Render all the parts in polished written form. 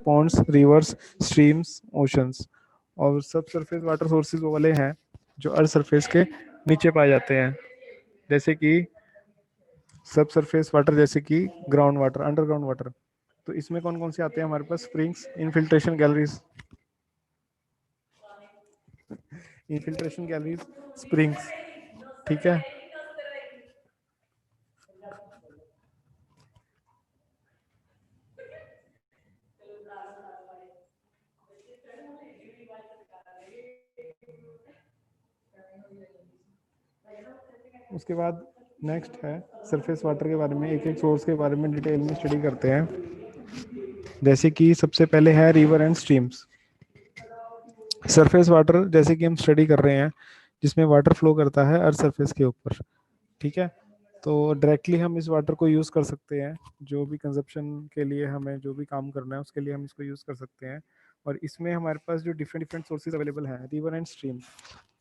Pond's, reverse, streams, oceans. और सब surface water sources वो वाले हैं जो अर्थ सरफेस के नीचे पाए जाते हैं, जैसे कि सब सरफेस वाटर, जैसे कि ग्राउंड वाटर, अंडरग्राउंड वाटर। तो इसमें कौन कौन से आते हैं हमारे पास? Springs, infiltration galleries, infiltration galleries, springs, ठीक है। उसके बाद नेक्स्ट है सरफेस वाटर के बारे में, एक एक सोर्स के बारे में डिटेल में स्टडी करते हैं। जैसे कि सबसे पहले है river and streams. Surface water जैसे कि हम स्टडी कर रहे हैं, जिसमें वाटर फ्लो करता है अर्थ सरफेस के ऊपर, ठीक है। तो डायरेक्टली हम इस वाटर को यूज़ कर सकते हैं, जो भी कंजप्शन के लिए हमें जो भी काम करना है उसके लिए हम इसको यूज़ कर सकते हैं। और इसमें हमारे पास जो डिफरेंट डिफरेंट सोर्सेज अवेलेबल हैं, river and streams.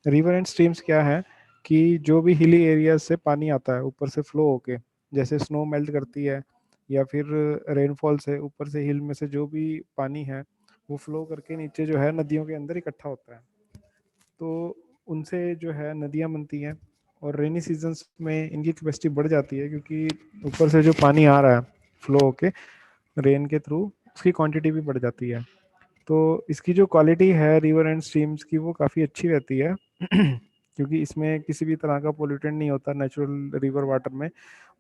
River and streams क्या है कि जो भी हिली एरिया से पानी आता है ऊपर से फ्लो होके, जैसे स्नो मेल्ट करती है या फिर रेनफॉल से ऊपर से हिल में से जो भी पानी है वो फ्लो करके नीचे जो है नदियों के अंदर इकट्ठा होता है। तो उनसे जो है नदियाँ बनती हैं, और रेनी सीजन्स में इनकी कैपेसिटी बढ़ जाती है, क्योंकि ऊपर से जो पानी आ रहा है फ्लो होके रेन के थ्रू, उसकी क्वांटिटी भी बढ़ जाती है। तो इसकी जो क्वालिटी है रिवर एंड स्ट्रीम्स की, वो काफ़ी अच्छी रहती है क्योंकि इसमें किसी भी तरह का पोल्यूटेंट नहीं होता नेचुरल रिवर वाटर में।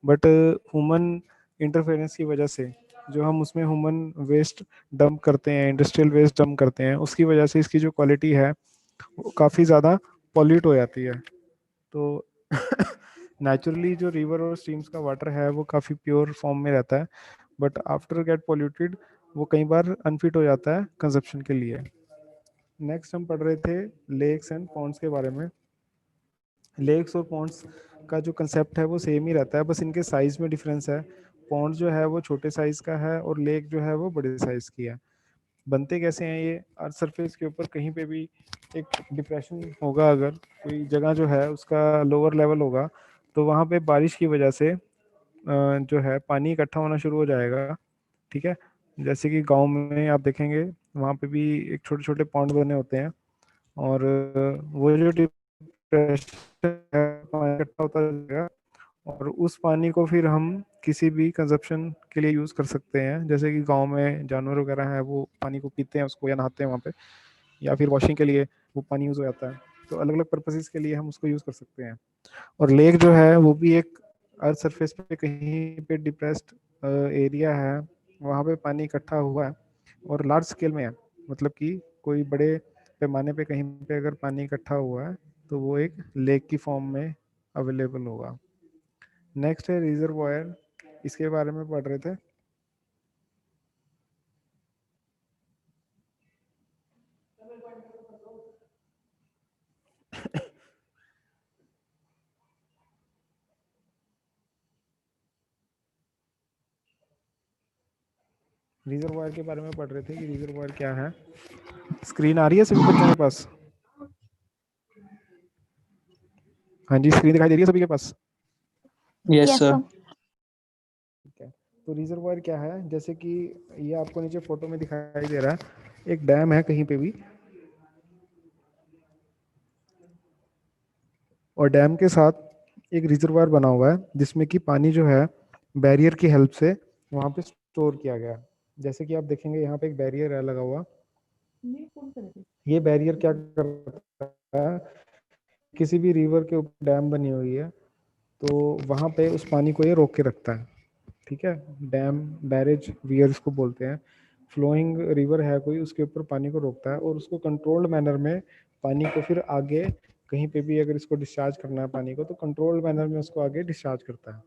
बट ह्यूमन इंटरफेरेंस की वजह से जो हम उसमें ह्यूमन वेस्ट डंप करते हैं, इंडस्ट्रियल वेस्ट डंप करते हैं, उसकी वजह से इसकी जो क्वालिटी है वो काफ़ी ज़्यादा पॉल्यूट हो जाती है। तो नेचुरली जो रिवर और स्ट्रीम्स का वाटर है वो काफ़ी प्योर फॉर्म में रहता है, बट आफ्टर गेट पॉल्यूटेड वो कई बार अनफिट हो जाता है कंजप्शन के लिए। नेक्स्ट हम पढ़ रहे थे लेक्स एंड पॉन्ड्स के बारे में। लेक्स और पॉन्ड्स का जो कंसेप्ट है वो सेम ही रहता है, बस इनके साइज में डिफरेंस है। पॉन्ड जो है वो छोटे साइज का है और लेक जो है वो बड़े साइज की है। बनते कैसे हैं ये? अर्थ सरफेस के ऊपर कहीं पे भी एक डिप्रेशन होगा, अगर कोई जगह जो है उसका लोअर लेवल होगा, तो वहाँ पे बारिश की वजह से जो है पानी इकट्ठा होना शुरू हो जाएगा, ठीक है। जैसे कि गांव में आप देखेंगे वहाँ पे भी एक छोटे छोटे पॉन्ड बने होते हैं, और वो जो डिप्रेशन है पानी इकट्ठा होता जाएगा, और उस पानी को फिर हम किसी भी कंजप्शन के लिए यूज़ कर सकते हैं। जैसे कि गांव में जानवर वगैरह हैं वो पानी को पीते हैं उसको, या नहाते हैं वहाँ पे, या फिर वॉशिंग के लिए वो पानी यूज़ हो जाता है। तो अलग अलग पर्पसेस के लिए हम उसको यूज़ कर सकते हैं। और लेक जो है वो भी एक अर्थ सरफेस पे कहीं पे डिप्रेस्ड एरिया है, वहाँ पे पानी इकट्ठा हुआ है और लार्ज स्केल में है, मतलब कि कोई बड़े पैमाने पे कहीं पे अगर पानी इकट्ठा हुआ है तो वो एक लेक की फॉर्म में अवेलेबल होगा। नेक्स्ट है रिजर्वायर, इसके बारे में पढ़ रहे थे। रिजर्वायर के बारे में पढ़ रहे थे कि रिजर्वायर क्या है। स्क्रीन आ रही है सभी बच्चों के पास? हाँ जी, स्क्रीन दिखाई दे रही है सभी के पास? Yes sir. ठीक है। तो रिजर्वायर क्या है, जैसे कि ये आपको नीचे फोटो में दिखाई दे रहा है, एक डैम है कहीं पे भी, और डैम के साथ एक रिजर्वायर बना हुआ है जिसमें कि पानी जो है बैरियर की हेल्प से वहाँ पे स्टोर किया गया है। जैसे कि आप देखेंगे यहाँ पे एक बैरियर है लगा हुआ, ये बैरियर क्या करता है, किसी भी रिवर के ऊपर डैम बनी हुई है तो वहाँ पे उस पानी को ये रोक के रखता है, ठीक है। डैम, बैरेज, वियर इसको बोलते हैं। फ्लोइंग रिवर है कोई, उसके ऊपर पानी को रोकता है और उसको कंट्रोल्ड मैनर में पानी को फिर आगे कहीं पे भी अगर इसको डिस्चार्ज करना है पानी को, तो कंट्रोल्ड मैनर में उसको आगे डिस्चार्ज करता है,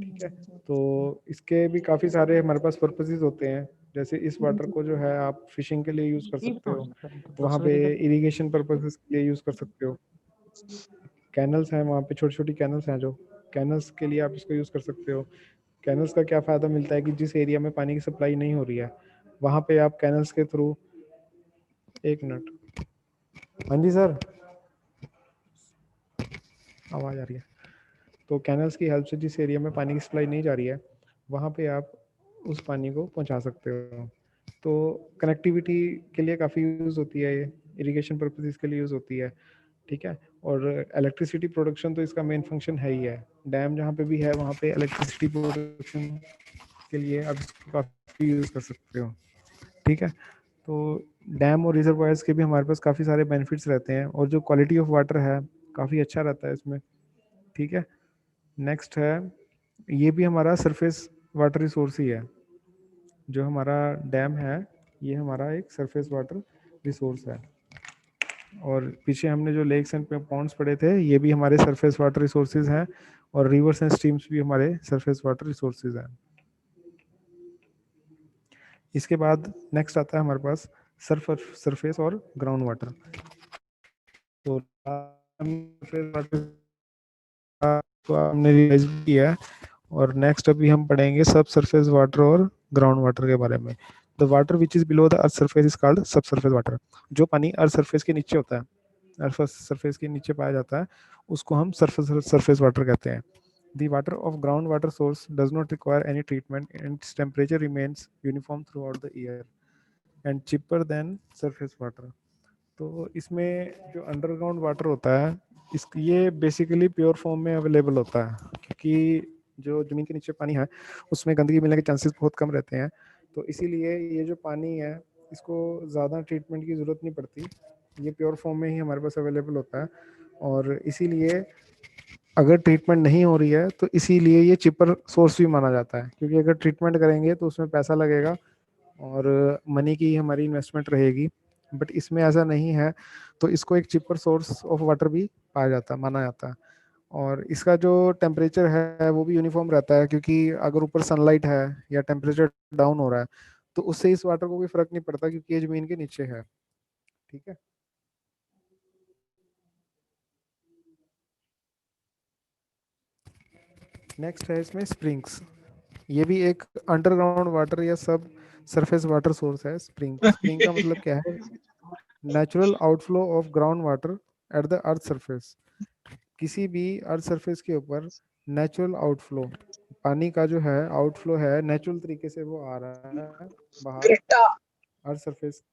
ठीक है। तो इसके भी काफ़ी सारे हमारे पास पर्पसेस होते हैं। जैसे इस वाटर को जो है आप फिशिंग के लिए यूज़ कर सकते हो, वहाँ पे इरिगेशन पर्पसेस के लिए यूज़ कर सकते हो। कैनल्स हैं वहाँ पे, छोटी छोटी कैनल्स हैं, जो कैनल्स के लिए आप इसको यूज़ कर सकते हो। कैनल्स का क्या फ़ायदा मिलता है कि जिस एरिया में पानी की सप्लाई नहीं हो रही है वहाँ पे आप कैनल्स के थ्रू, एक मिनट, हाँ जी सर, आवाज़ आ रही है। तो कैनल्स की हेल्प से जिस एरिया में पानी की सप्लाई नहीं जा रही है वहाँ पे आप उस पानी को पहुँचा सकते हो। तो कनेक्टिविटी के लिए काफ़ी यूज़ होती है, ये इरिगेशन पर्पसेस के लिए यूज़ होती है, ठीक है। और इलेक्ट्रिसिटी प्रोडक्शन तो इसका मेन फंक्शन है ही है। डैम जहाँ पे भी है वहाँ पे इलेक्ट्रिसिटी प्रोडक्शन के लिए आप इसको काफ़ी यूज़ कर सकते हो, ठीक है। तो डैम और रिजर्वायर्स के भी हमारे पास काफ़ी सारे बेनिफिट्स रहते हैं, और जो क्वालिटी ऑफ वाटर है काफ़ी अच्छा रहता है इसमें, ठीक है। नेक्स्ट है, ये भी हमारा सरफेस वाटर रिसोर्स ही है। जो हमारा डैम है ये हमारा एक सरफेस वाटर रिसोर्स है, और पीछे हमने जो लेक्स एंड पॉन्ड्स पढ़े थे ये भी हमारे सरफेस वाटर रिसोर्सेज हैं, और रिवर्स एंड स्ट्रीम्स भी हमारे सरफेस वाटर रिसोर्सेज हैं। इसके बाद नेक्स्ट आता है हमारे पास सरफेस और ग्राउंड वाटर। तो सरफेस वाटर तो हमने रिवाइज किया है, और नेक्स्ट अभी हम पढ़ेंगे सब सरफेस वाटर और ग्राउंड वाटर के बारे में। The water which is below the earth surface is called सब सरफेस वाटर। जो पानी अर्थ सरफेस के नीचे होता है, अर्थ सरफेस के नीचे पाया जाता है, उसको हम सरफेस वाटर कहते हैं। The water of groundwater source does not require any treatment and its temperature remains uniform throughout the year and cheaper than surface water. तो इसमें जो अंडरग्राउंड वाटर होता है इस ये बेसिकली प्योर फॉर्म में अवेलेबल होता है, क्योंकि जो ज़मीन के नीचे पानी है उसमें गंदगी मिलने के चांसेस बहुत कम रहते हैं। तो इसीलिए ये जो पानी है इसको ज़्यादा ट्रीटमेंट की ज़रूरत नहीं पड़ती, ये प्योर फॉर्म में ही हमारे पास अवेलेबल होता है। और इसीलिए अगर ट्रीटमेंट नहीं हो रही है तो इसीलिए ये चिपर सोर्स भी माना जाता है, क्योंकि अगर ट्रीटमेंट करेंगे तो उसमें पैसा लगेगा और मनी की हमारी इन्वेस्टमेंट रहेगी, बट इसमें ऐसा नहीं है, तो इसको एक चिपर सोर्स ऑफ वाटर भी पाया जाता है, माना जाता है। और इसका जो टेम्परेचर है वो भी यूनिफॉर्म रहता है, क्योंकि अगर ऊपर सनलाइट है या टेम्परेचर डाउन हो रहा है तो उससे इस वाटर को कोई फर्क नहीं पड़ता, क्योंकि ये जमीन के नीचे है, ठीक है। नेक्स्ट है इसमें स्प्रिंग्स। ये भी एक अंडरग्राउंड वाटर या सब सरफेस वाटर सोर्स है। स्प्रिंग स्प्रिंग का मतलब क्या है? Natural outflow of ground water at the earth surface. किसी भी अर्थ सरफेस के ऊपर नेचुरल आउटफ्लो, पानी का जो है आउटफ्लो है नेचुरल तरीके से वो आ रहा है बाहर अर्थ सरफेस।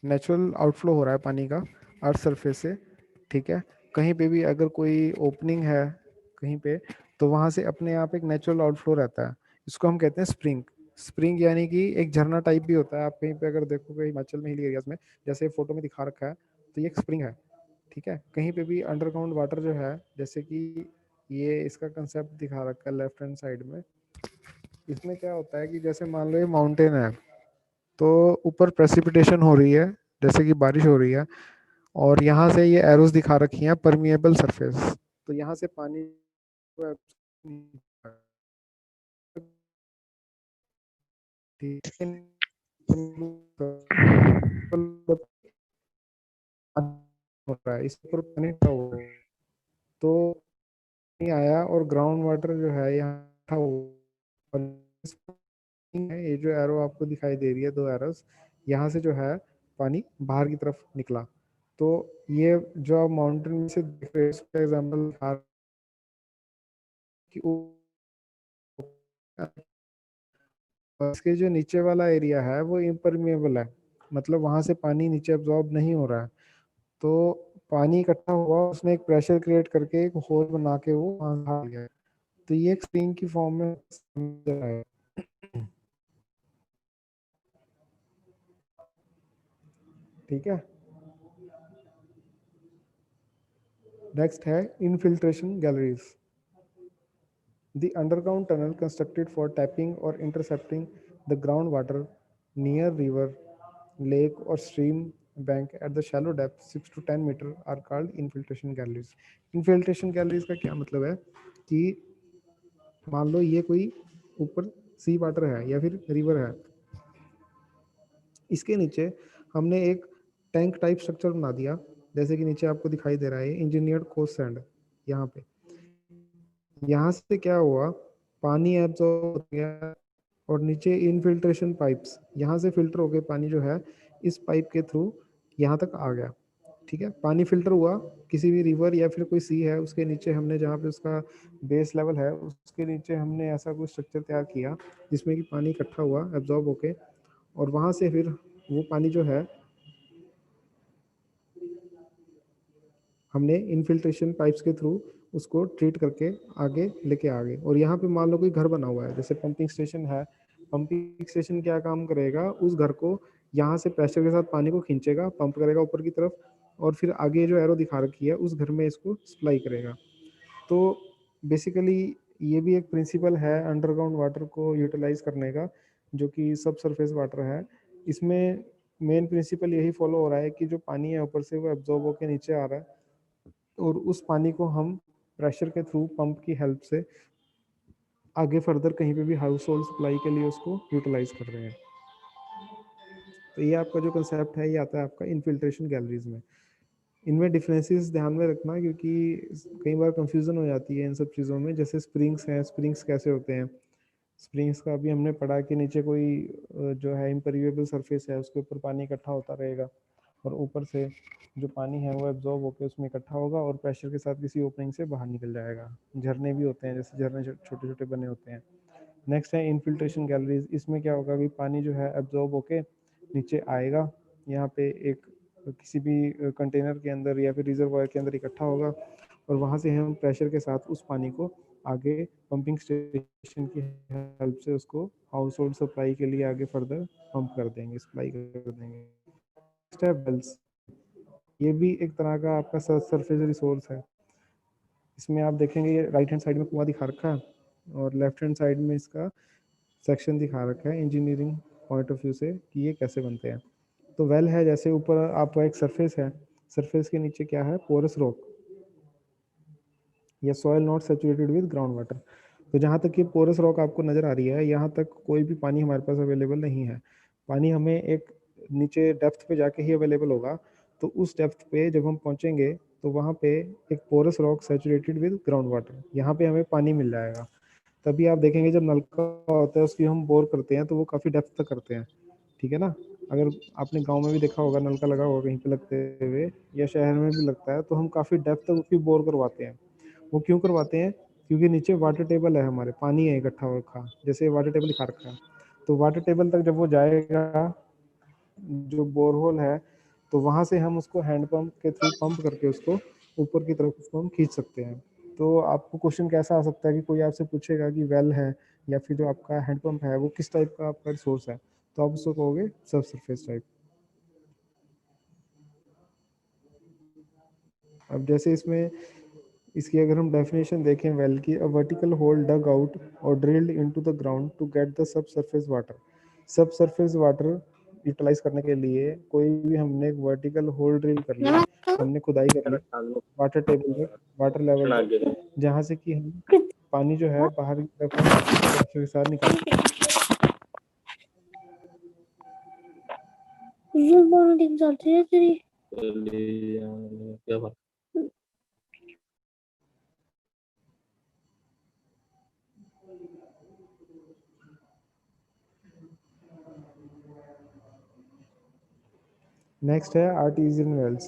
नेचुरल आउटफ्लो हो रहा है पानी का अर्थ सरफेस से, ठीक है। कहीं पे भी अगर कोई ओपनिंग है कहीं पे, तो वहां से अपने आप एक नेचुरल आउटफ्लो रहता है, इसको हम कहते हैं स्प्रिंग। स्प्रिंग यानी कि एक झरना टाइप भी होता है, आप कहीं पे अगर देखोगे हिमाचल में हिली एरियाज में, जैसे फोटो में दिखा रखा है, तो ये एक स्प्रिंग है, ठीक है। कहीं पे भी अंडरग्राउंड वाटर जो है, जैसे कि ये इसका कंसेप्ट दिखा रखा है लेफ्ट हैंड साइड में, इसमें क्या होता है कि जैसे मान लो ये माउंटेन है, तो ऊपर प्रेसिपिटेशन हो रही है, जैसे कि बारिश हो रही है, और यहाँ से ये एरोस दिखा रखी हैं परमिएबल सरफेस, तो यहाँ से पानी हो रहा है, इस पर पानी का हो, तो नहीं आया, और ग्राउंड वाटर जो है यहाँ था वो, और ये जो एरो आपको दिखाई दे रही है, दो एरोस, यहाँ से जो है पानी बाहर की तरफ निकला। तो ये जो आप माउंटेन में से देख रहे हो इसका एग्जाम्पल कि इसके जो नीचे वाला एरिया है वो इम्परमिएबल है, मतलब वहां से पानी नीचे एब्जॉर्ब नहीं हो रहा है। तो पानी इकट्ठा हुआ, उसने एक प्रेशर क्रिएट करके एक होल बना के वो वहां से आ गया। तो ये एक स्प्रिंग की फॉर्म में है, ठीक है। नेक्स्ट है infiltration galleries. The underground tunnel constructed for tapping or intercepting the groundwater near river, lake or stream bank at the shallow depth 6 to 10 meter are called infiltration galleries. Infiltration galleries का क्या मतलब है कि मान लो ये कोई ऊपर सी वाटर है या फिर रिवर है, इसके नीचे हमने एक टैंक टाइप स्ट्रक्चर बना दिया, जैसे कि नीचे आपको दिखाई दे रहा है इंजीनियर्ड कोस्ट सैंड, यहाँ पे, यहाँ से क्या हुआ, पानी एब्जॉर्ब हो गया और नीचे इनफिल्ट्रेशन पाइप्स, यहाँ से फिल्टर होके पानी जो है इस पाइप के थ्रू यहाँ तक आ गया। ठीक है, पानी फिल्टर हुआ, किसी भी रिवर या फिर कोई सी है उसके नीचे हमने जहाँ पे उसका बेस लेवल है उसके नीचे हमने ऐसा कुछ स्ट्रक्चर तैयार किया जिसमें कि पानी इकट्ठा हुआ एब्जॉर्ब होके, और वहाँ से फिर वो पानी जो है हमने इनफिल्ट्रेशन पाइप्स के थ्रू उसको ट्रीट करके आगे लेके आ गए। और यहाँ पे मान लो कोई घर बना हुआ है, जैसे पंपिंग स्टेशन है, पंपिंग स्टेशन क्या काम करेगा, उस घर को यहाँ से प्रेशर के साथ पानी को खींचेगा, पंप करेगा ऊपर की तरफ, और फिर आगे जो एरो दिखा रखी है उस घर में इसको सप्लाई करेगा। तो बेसिकली ये भी एक प्रिंसिपल है अंडरग्राउंड वाटर को यूटिलाइज करने का, जो कि सब सरफेस वाटर है। इसमें मेन प्रिंसिपल यही फॉलो हो रहा है कि जो पानी है ऊपर से वो एब्जॉर्ब होकर नीचे आ रहा है, और उस पानी को हम प्रेशर के थ्रू पंप की हेल्प से आगे फर्दर कहीं पे भी हाउस होल्ड सप्लाई के लिए उसको यूटिलाइज कर रहे हैं। तो ये आपका जो कंसेप्ट है ये आता है आपका इनफिल्ट्रेशन गैलरीज में। इनमें डिफरेंसेस ध्यान में रखना, क्योंकि कई बार कंफ्यूजन हो जाती है इन सब चीज़ों में। जैसे स्प्रिंग्स हैं, स्प्रिंग्स कैसे होते हैं, स्प्रिंग्स का अभी हमने पढ़ा कि नीचे कोई जो है इम्परविएबल सरफेस है उसके ऊपर पानी इकट्ठा होता रहेगा, और ऊपर से जो पानी है वो एब्जॉर्ब होकर उसमें इकट्ठा होगा और प्रेशर के साथ किसी ओपनिंग से बाहर निकल जाएगा। झरने भी होते हैं, जैसे झरने छोटे छोटे बने होते हैं। नेक्स्ट है इनफिल्ट्रेशन गैलरीज। इसमें क्या होगा कि पानी जो है एब्जॉर्ब होके नीचे आएगा, यहाँ पे एक किसी भी कंटेनर के अंदर या फिर रिजर्वायर के अंदर इकट्ठा होगा, और वहाँ से हम प्रेशर के साथ उस पानी को आगे पंपिंग स्टेशन की हेल्प से उसको हाउस होल्ड सप्लाई के लिए आगे फर्दर पंप कर देंगे, सप्लाई कर देंगे। स्टेप वेल्स, ये भी एक तरह का आपका सरफेस रिसोर्स है। इसमें आप देखेंगे ये राइट हैंड साइड में कुआं दिखा रखा है, और लेफ्ट हैंड साइड में इसका सेक्शन दिखा रखा है इंजीनियरिंग पॉइंट ऑफ व्यू से कि ये कैसे बनते हैं। तो वेल है, जैसे ऊपर आपका एक सरफेस है, सरफेस के नीचे क्या है, पोरस रॉक या soil not saturated with ground water. तो जहाँ तक ये पोरस रॉक आपको नज़र आ रही है, यहाँ तक कोई भी पानी हमारे पास अवेलेबल नहीं है। पानी हमें एक नीचे डेप्थ पे जाके ही अवेलेबल होगा। तो उस डेप्थ पे जब हम पहुँचेंगे तो वहाँ पे एक porous rock saturated with ground water, यहाँ पे हमें पानी मिल जाएगा। तभी आप देखेंगे जब नलका होता है उसकी हम बोर करते हैं तो वो काफ़ी डेप्थ तक करते हैं, ठीक है ना। अगर आपने गांव में भी देखा होगा नलका लगा होगा कहीं पे लगते हुए, या शहर में भी लगता है, तो हम काफ़ी डेप्थ तक उसकी बोर करवाते हैं। वो क्यों करवाते हैं, क्योंकि नीचे वाटर टेबल है, हमारे पानी है इकट्ठा हो रखा, जैसे वाटर टेबल दिखा रखा है। तो वाटर टेबल तक जब वो जाएगा जो बोरहोल है, तो वहां से हम उसको हैंड पंप के थ्रू पंप करके उसको ऊपर की तरफ उसको हम खींच सकते हैं। तो आपको क्वेश्चन कैसा आ सकता है कि कोई आपसे पूछेगा कि वेल है या फिर जो आपका हैंड पंप है वो किस टाइप का आपका रिसोर्स है, तो आप उसको कहोगे सब सरफेस टाइप। अब जैसे इसमें इसकी अगर हम डेफिनेशन देखें वेल की, a vertical hole dug out और drilled into the ground to get the sub surface water. Sub surface water utilize करने के लिए कोई भी हमने एक वर्टिकल होल ड्रिल कर लिया, हमने खुदाई कर ली वाटर टेबल में, वाटर लेवल तक, जहाँ से कि हम पानी जो है बाहर की तरफ हम प्रेशर के साथ निकाल सकते हैं। नेक्स्ट है आर्टिजियन वेल्स।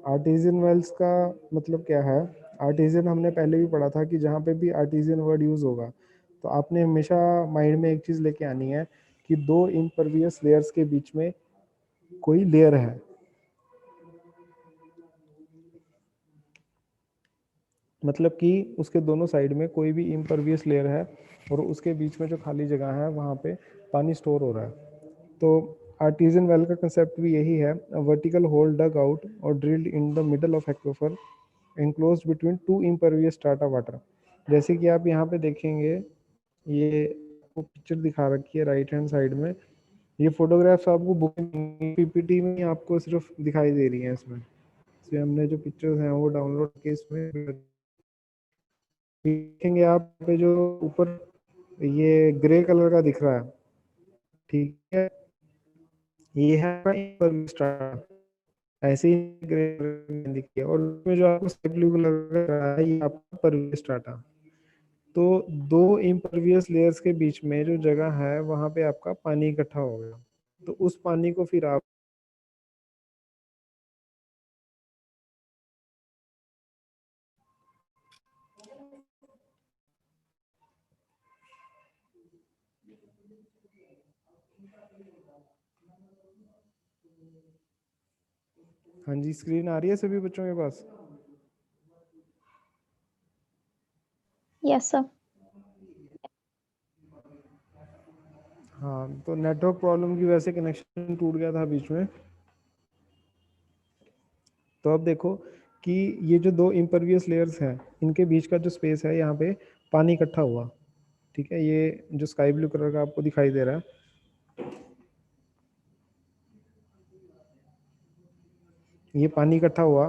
आर्टिजियन वेल्स का मतलब क्या है, आर्टिजियन हमने पहले भी पढ़ा था कि जहाँ पे भी आर्टिजियन वर्ड यूज होगा तो आपने हमेशा माइंड में एक चीज लेके आनी है कि दो इम्परवियस लेयर्स के बीच में कोई लेयर है। मतलब कि उसके दोनों साइड में कोई भी इम्परवियस लेयर है और उसके बीच में जो खाली जगह है वहाँ पे पानी स्टोर हो रहा है। तो आर्टिजियन वेल का कंसेप्ट भी यही है, वर्टिकल होल डग आउट और drilled in the middle of aquifer enclosed between two impervious strata water। जैसे कि आप यहाँ पे देखेंगे, ये पिक्चर दिखा रखी है राइट हैंड साइड में। ये फोटोग्राफ्स आपको बुक पीपीटी में आपको सिर्फ दिखाई दे रही हैं। इसमें हमने जो पिक्चर्स हैं वो डाउनलोड के इसमें देखेंगे। आप पे जो ऊपर ये ग्रे कलर का दिख रहा है, ठीक है, ये है impervious strata, ऐसे ही ग्रेन दिखी है। और उसमें जो आपको स्काई ब्लू कलर का है ये आपका परवियस स्ट्राटा। तो दो इम्परवियस लेयर्स के बीच में जो जगह है वहां पे आपका पानी इकट्ठा हो गया, तो उस पानी को फिर आप हाँ जी, स्क्रीन आ रही है सभी बच्चों के पास? Yes, sir. हाँ, तो नेटवर्क प्रॉब्लम की वजह से कनेक्शन टूट गया था बीच में। तो अब देखो कि ये जो दो इम्परवियस लेयर्स हैं इनके बीच का जो स्पेस है यहाँ पे पानी इकट्ठा हुआ, ठीक है। ये जो स्काई ब्लू कलर का आपको दिखाई दे रहा है, ये पानी इकट्ठा हुआ,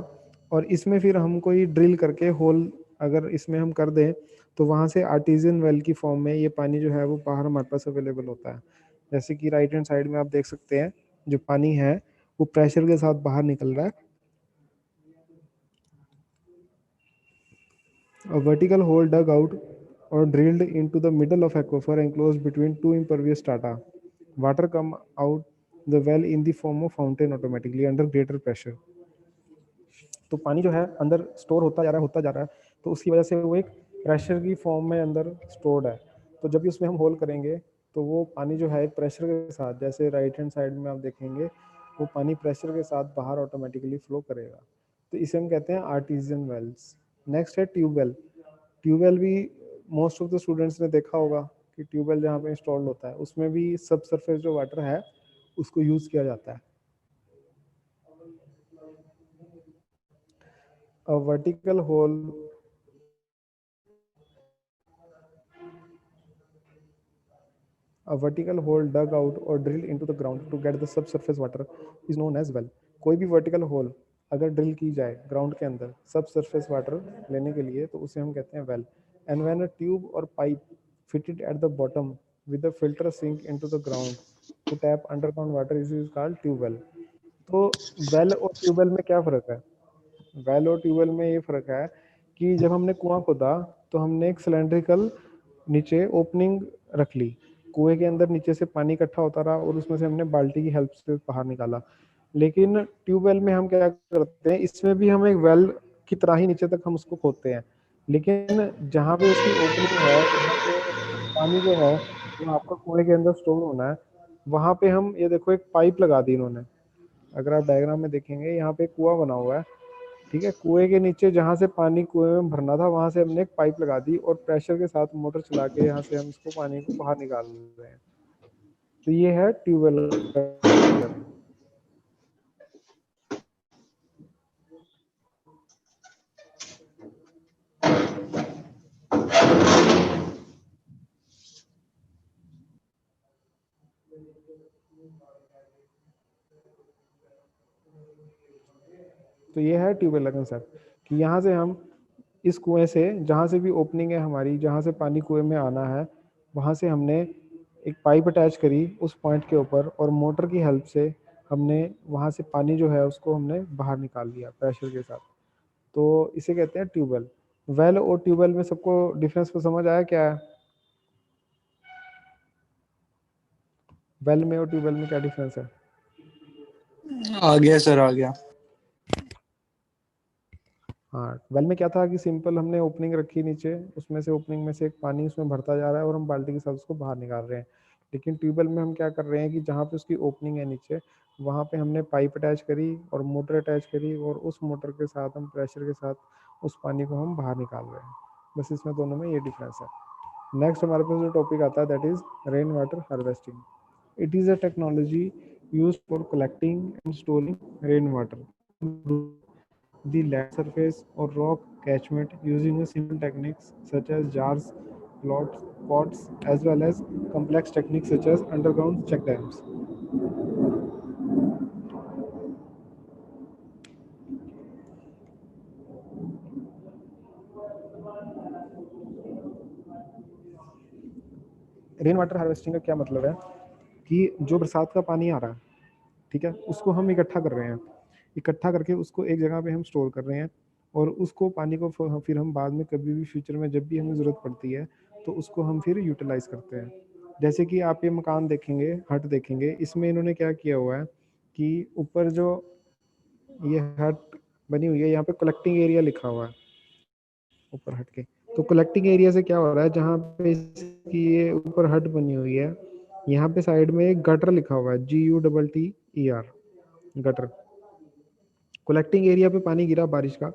और इसमें फिर हम कोई ड्रिल करके होल अगर इसमें हम कर दें तो वहाँ से आर्टिजियन वेल की फॉर्म में ये पानी जो है वो बाहर हमारे पास अवेलेबल होता है। जैसे कि राइट हैंड साइड में आप देख सकते हैं जो पानी है वो प्रेशर के साथ बाहर निकल रहा है। A vertical hole dug out or drilled into the middle of aquifer enclosed between two impervious strata. Water come out the well in the form of fountain automatically under greater pressure. तो पानी जो है अंदर store होता जा रहा है, तो उसकी वजह से वो एक प्रेशर की फॉर्म में अंदर स्टोर्ड है। तो जब भी उसमें हम होल करेंगे तो वो पानी जो है एक प्रेशर के साथ, जैसे राइट हैंड साइड में आप देखेंगे वो पानी प्रेशर के साथ बाहर ऑटोमेटिकली फ्लो करेगा। तो इसे हम कहते हैं आर्टिजियन वेल्स। नेक्स्ट है ट्यूबवेल। ट्यूबवेल भी मोस्ट ऑफ द स्टूडेंट्स ने देखा होगा कि ट्यूबवेल जहाँ पे इंस्टॉल होता है उसमें भी सब सरफेस जो वाटर है उसको यूज किया जाता है। A vertical hole A vertical hole dug out or drilled into the ground to get the subsurface water is known as well. कोई भी vertical hole अगर ड्रिल की जाए ग्राउंड के अंदर सब सरफेस वाटर लेने के लिए तो उसे हम कहते हैं well. And when a tube और pipe fitted at the bottom with a filter sink into the ground to tap underground water is called tube well. तो वेल और ट्यूबवेल में क्या फर्क है? वेल और ट्यूबवेल में ये फर्क है कि जब हमने कुआं खोदा तो हमने एक सिलेंड्रिकल नीचे ओपनिंग रख ली, कुएं के अंदर नीचे से पानी इकट्ठा होता रहा और उसमें से हमने बाल्टी की हेल्प से बाहर निकाला। लेकिन ट्यूबवेल में हम क्या करते हैं, इसमें भी हम एक वेल की तरह ही नीचे तक हम उसको खोदते हैं, लेकिन जहाँ पे उसकी ओपनिंग है जहाँ पे पानी जो है वो आपका कुएं के अंदर स्टोर होना है, वहां पे हम ये देखो एक पाइप लगा दी इन्होंने। अगर आप डायग्राम में देखेंगे यहाँ पे कुआं बना हुआ है, ठीक है। कुएं के नीचे जहाँ से पानी कुएं में भरना था वहां से हमने एक पाइप लगा दी और प्रेशर के साथ मोटर चला के यहाँ से हम इसको पानी को बाहर निकाल रहे हैं। तो ये है ट्यूबवेल का स्ट्रक्चर। तो ये है ट्यूबवेल का कंसेप्ट कि यहाँ से हम इस कुएं से जहाँ से भी ओपनिंग है हमारी, जहाँ से पानी कुएं में आना है वहाँ से हमने एक पाइप अटैच करी उस पॉइंट के ऊपर और मोटर की हेल्प से हमने वहाँ से पानी जो है उसको हमने बाहर निकाल लिया प्रेशर के साथ। तो इसे कहते हैं ट्यूबवेल। वेल और ट्यूबवेल में सबको डिफरेंस को समझ आया क्या है? वेल में और ट्यूबवेल में क्या डिफरेंस है? आ गया सर, आ गया। हाँ, वेल में क्या था कि सिंपल हमने ओपनिंग रखी नीचे, उसमें से ओपनिंग में से एक पानी उसमें भरता जा रहा है और हम बाल्टी के साथ उसको बाहर निकाल रहे हैं। लेकिन ट्यूबवेल में हम क्या कर रहे हैं कि जहाँ पे उसकी ओपनिंग है नीचे वहाँ पे हमने पाइप अटैच करी और मोटर अटैच करी और उस मोटर के साथ हम प्रेशर के साथ उस पानी को हम बाहर निकाल रहे हैं। बस इसमें दोनों में ये डिफरेंस है। नेक्स्ट हमारे पास जो टॉपिक आता है that is rain water harvesting. It is a technology used for collecting and storing rain water the land surface or rock catchment using a simple techniques such as jars, pots, as well as complex techniques such as underground check dams. Rain water harvesting का क्या मतलब है कि जो बरसात का पानी आ रहा है, ठीक है, उसको हम इकट्ठा कर रहे हैं। इकट्ठा करके उसको एक जगह पे हम स्टोर कर रहे हैं, और उसको पानी को फिर हम बाद में कभी भी फ्यूचर में जब भी हमें ज़रूरत पड़ती है तो उसको हम फिर यूटिलाइज करते हैं। जैसे कि आप ये मकान देखेंगे, हट देखेंगे, इसमें इन्होंने क्या किया हुआ है कि ऊपर जो ये हट बनी हुई है यहाँ पे कलेक्टिंग एरिया लिखा हुआ है ऊपर हट के। तो कलेक्टिंग एरिया से क्या हो रहा है, जहाँ पे इसकी ये ऊपर हट बनी हुई है यहाँ पे साइड में एक गटर लिखा हुआ है, GUTTER, गटर। कलेक्टिंग एरिया पे पानी गिरा बारिश का,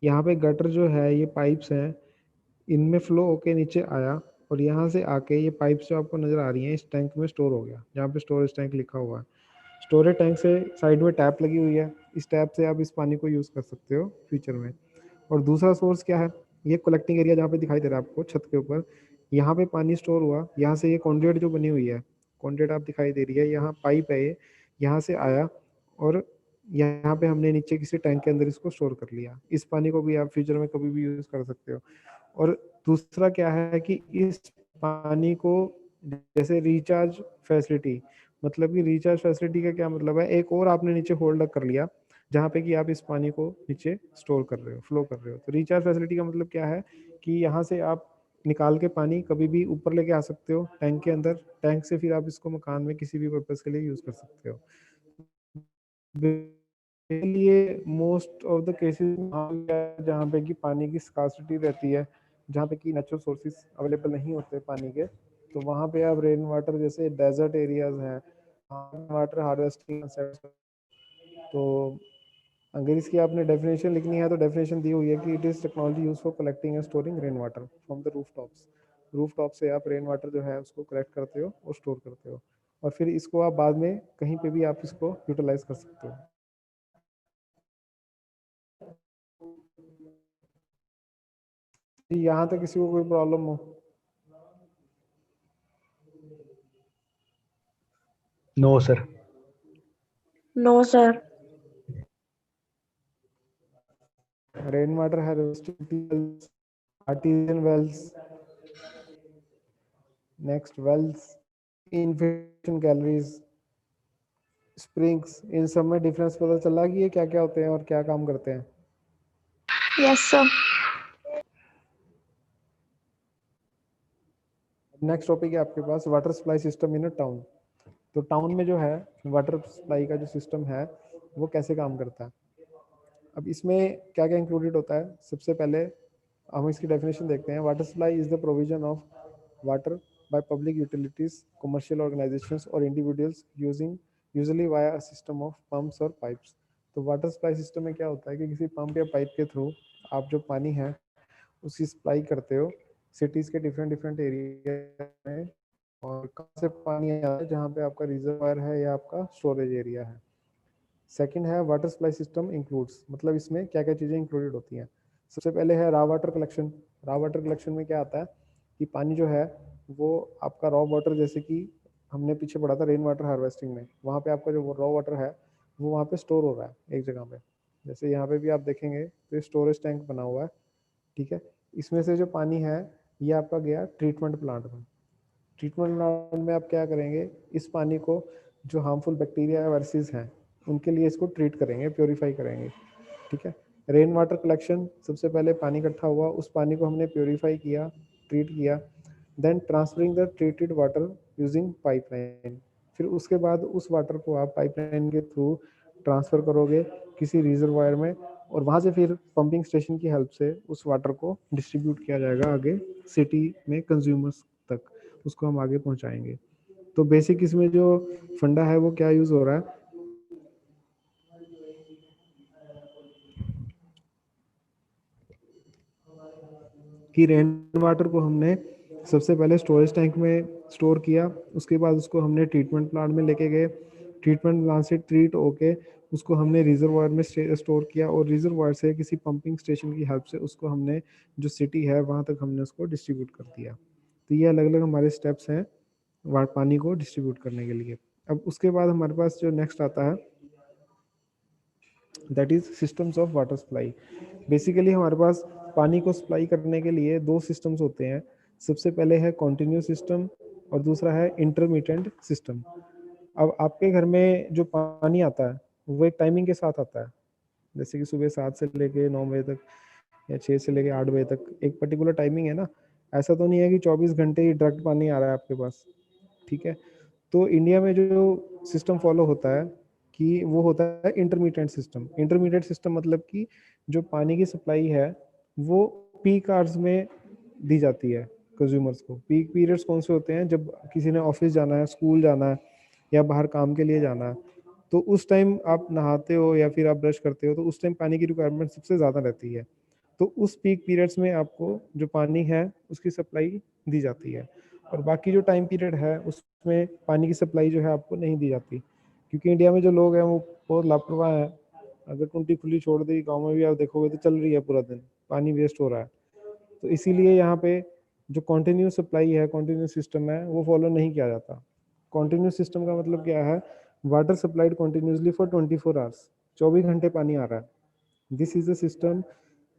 यहाँ पे गटर जो है ये पाइप्स हैं, इनमें फ्लो होके नीचे आया और यहाँ से आके ये पाइप्स जो आपको नजर आ रही हैं इस टैंक में स्टोर हो गया, जहाँ पे स्टोरेज टैंक लिखा हुआ है। स्टोरेज टैंक से साइड में टैप लगी हुई है, इस टैप से आप इस पानी को यूज़ कर सकते हो फ्यूचर में। और दूसरा सोर्स क्या है, ये कलेक्टिंग एरिया जहाँ पे दिखाई दे रहा है आपको छत के ऊपर, यहाँ पे पानी स्टोर हुआ, यहाँ से ये कॉन्ड्यूट जो बनी हुई है, कॉन्ड्यूट आप दिखाई दे रही है, यहाँ पाइप है ये, यहाँ से आया और यहाँ पे हमने नीचे किसी टैंक के अंदर इसको स्टोर कर लिया। इस पानी को भी आप फ्यूचर में कभी भी यूज़ कर सकते हो। और दूसरा क्या है कि इस पानी को जैसे रिचार्ज फैसिलिटी, मतलब कि रिचार्ज फैसिलिटी का क्या मतलब है, एक और आपने नीचे होल्ड कर लिया जहाँ पे कि आप इस पानी को नीचे स्टोर कर रहे हो, फ्लो कर रहे हो। तो रिचार्ज फैसिलिटी का मतलब क्या है कि यहाँ से आप निकाल के पानी कभी भी ऊपर लेके आ सकते हो टैंक के अंदर, टैंक से फिर आप इसको मकान में किसी भी पर्पज के लिए यूज कर सकते हो। लिए मोस्ट ऑफ द केसेस जहाँ पे कि पानी की स्कार्सिटी रहती है, जहाँ पे कि नेचुरल सोर्सेज अवेलेबल नहीं होते पानी के, तो वहाँ पे आप रेन वाटर जैसे डेजर्ट एरियाज हैं वाटर हार्वेस्टिंग। तो अगर इसकी आपने डेफिनेशन लिखनी है तो डेफिनेशन दी हुई है कि it is technology use for collecting and storing rain water from the roof tops. Roof top से आप रेन वाटर जो है उसको कलेक्ट करते हो और स्टोर करते हो, और फिर इसको आप बाद में कहीं पे भी आप इसको यूटिलाइज कर सकते हो। यहाँ तक किसी को कोई प्रॉब्लम हो? No sir. No sir. Rain water harvesting, artesian wells, next wells, infiltration galleries, springs, इन सब में डिफरेंस पता चला कि ये क्या क्या होते हैं और क्या काम करते हैं? Yes sir. नेक्स्ट टॉपिक है आपके पास water supply system in a town. तो टाउन में जो है वाटर सप्लाई का जो सिस्टम है वो कैसे काम करता है? अब इसमें क्या क्या इंक्लूडेड होता है, सबसे पहले हम इसकी डेफिनेशन देखते हैं। Water supply is the provision of water by public utilities, commercial organisations और individuals using usually via a system of pumps और पाइप्स। तो वाटर सप्लाई सिस्टम में क्या होता है कि किसी पंप या पाइप के थ्रू आप जो पानी है उसकी सप्लाई करते हो सिटीज़ के डिफरेंट डिफरेंट एरिया में, और कहाँ से पानी आता है, जहाँ पे आपका रिजर्वायर है या आपका स्टोरेज एरिया है। सेकंड है वाटर सप्लाई सिस्टम इंक्लूड्स, मतलब इसमें क्या क्या चीज़ें इंक्लूडेड होती हैं। सबसे पहले है raw water collection. Raw water collection में क्या आता है कि पानी जो है वो आपका रॉ वाटर, जैसे कि हमने पीछे पढ़ा था रेन वाटर हार्वेस्टिंग में, वहाँ पे आपका जो रॉ वाटर है वो वहाँ पे स्टोर हो रहा है एक जगह पे। जैसे यहाँ पे भी आप देखेंगे तो स्टोरेज टैंक बना हुआ है, ठीक है। इसमें से जो पानी है ये आपका गया ट्रीटमेंट प्लांट में। ट्रीटमेंट प्लांट में आप क्या करेंगे, इस पानी को जो हार्मफुल बैक्टीरिया या वायरसेस हैं उनके लिए इसको ट्रीट करेंगे, प्योरीफाई करेंगे, ठीक है। रेन वाटर कलेक्शन, सबसे पहले पानी इकट्ठा हुआ, उस पानी को हमने प्योरीफाई किया, ट्रीट किया, then transferring the treated water using pipeline. फिर उसके बाद उस वाटर को आप पाइपलाइन के थ्रू ट्रांसफ़र करोगे किसी रिजर्वायर में, और वहाँ से फिर पंपिंग स्टेशन की हेल्प से उस वाटर को डिस्ट्रीब्यूट किया जाएगा आगे सिटी में कंज्यूमर्स तक, उसको हम आगे पहुँचाएंगे। तो बेसिक इसमें जो फंडा है वो क्या यूज़ हो रहा है कि रेन वाटर को हमने सबसे पहले स्टोरेज टैंक में स्टोर किया, उसके बाद उसको हमने ट्रीटमेंट प्लांट में लेके गए, ट्रीटमेंट प्लांट से ट्रीट होके उसको हमने रिजर्वायर में स्टोर किया, और रिजर्वायर से किसी पंपिंग स्टेशन की हेल्प से उसको हमने जो सिटी है वहाँ तक हमने उसको डिस्ट्रीब्यूट कर दिया। तो ये अलग अलग हमारे स्टेप्स हैं पानी को डिस्ट्रीब्यूट करने के लिए। अब उसके बाद हमारे पास जो नेक्स्ट आता है that is systems of water supply. Basically हमारे पास पानी को सप्लाई करने के लिए दो सिस्टम्स होते हैं। सबसे पहले है कॉन्टिन्यूस सिस्टम और दूसरा है इंटरमिटेंट सिस्टम। अब आपके घर में जो पानी आता है वो एक टाइमिंग के साथ आता है, जैसे कि सुबह 7 से लेके 9 बजे तक या 6 से लेके 8 बजे तक एक पर्टिकुलर टाइमिंग है ना। ऐसा तो नहीं है कि 24 घंटे ही डायरेक्ट पानी आ रहा है आपके पास, ठीक है। तो इंडिया में जो सिस्टम फॉलो होता है कि वो होता है इंटरमीडिएट सिस्टम। इंटरमीडिएट सिस्टम मतलब कि जो पानी की सप्लाई है वो पीक आवर्स में दी जाती है कंज्यूमर्स को। पीक पीरियड्स कौन से होते हैं, जब किसी ने ऑफिस जाना है, स्कूल जाना है या बाहर काम के लिए जाना है, तो उस टाइम आप नहाते हो या फिर आप ब्रश करते हो, तो उस टाइम पानी की रिक्वायरमेंट सबसे ज़्यादा रहती है। तो उस पीक पीरियड्स में आपको जो पानी है उसकी सप्लाई दी जाती है, और बाकी जो टाइम पीरियड है उसमें पानी की सप्लाई जो है आपको नहीं दी जाती, क्योंकि इंडिया में जो लोग हैं वो बहुत लापरवाह हैं। अगर टूटी खुली छोड़ दी, गाँव में भी आप देखोगे तो चल रही है पूरा दिन, पानी वेस्ट हो रहा है। तो इसीलिए यहाँ पे जो कॉन्टिन्यूस सप्लाई है, कॉन्टिन्यूस सिस्टम है, वो फॉलो नहीं किया जाता। कॉन्टिन्यूस सिस्टम का मतलब क्या है, water supplied continuously for 24 hours, 24 घंटे पानी आ रहा है। This is a system,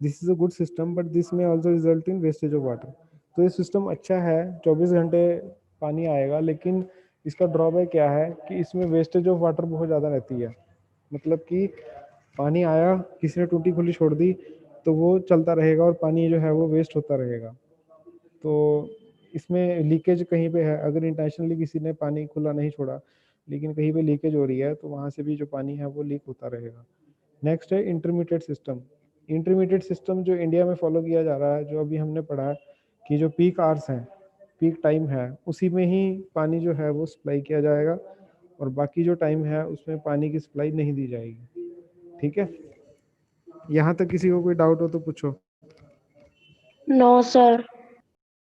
this is a good system, but this में also result in wastage of water. तो ये सिस्टम अच्छा है, 24 घंटे पानी आएगा, लेकिन इसका ड्रॉबैक क्या है कि इसमें वेस्टेज ऑफ वाटर बहुत ज़्यादा रहती है। मतलब कि पानी आया, किसी ने टूटी खुली छोड़ दी, तो वो चलता रहेगा और पानी जो है वो वेस्ट होता रहेगा। तो इसमें लीकेज कहीं पे है, अगर इंटेंशनली किसी ने पानी खुला नहीं छोड़ा लेकिन कहीं पे लीकेज हो रही है, तो वहाँ से भी जो पानी है वो लीक होता रहेगा। नेक्स्ट है इंटरमीडिएट सिस्टम। इंटरमीडिएट सिस्टम जो इंडिया में फॉलो किया जा रहा है, जो अभी हमने पढ़ा है कि जो पीक आवर्स हैं, पीक टाइम है, उसी में ही पानी जो है वो सप्लाई किया जाएगा, और बाकी जो टाइम है उसमें पानी की सप्लाई नहीं दी जाएगी, ठीक है। यहाँ तक किसी को कोई डाउट हो तो पूछो। No, sir.